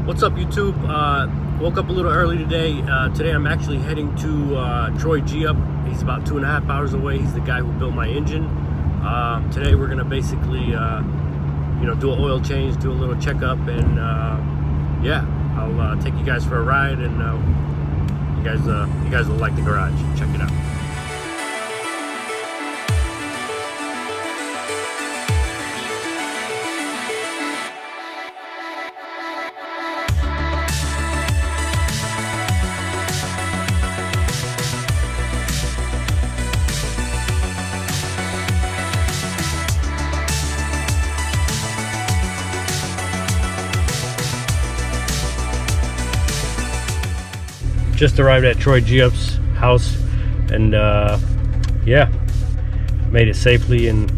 What's up, YouTube? Woke up a little early today. Today I'm actually heading to Troy Jeup. He's about 2.5 hours away. He's the guy who built my engine. Today we're gonna basically, do an oil change, do a little checkup, and yeah, I'll take you guys for a ride, and you guys will like the garage. Check it out. Just arrived at Troy Jeup's house, and yeah, made it safely, and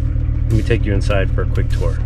let me take you inside for a quick tour.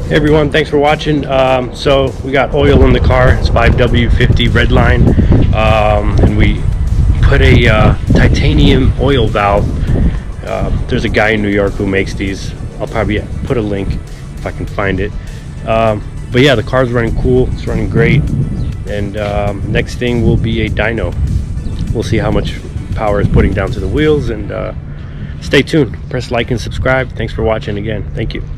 Hey everyone, thanks for watching. So we got oil in the car. It's 5W50 Redline, and we put a titanium oil valve. There's a guy in New York who makes these. I'll probably put a link if I can find it. But yeah, the car's running cool. It's running great. And next thing will be a dyno. We'll see how much power it's putting down to the wheels, and stay tuned. Press like and subscribe. Thanks for watching again. Thank you.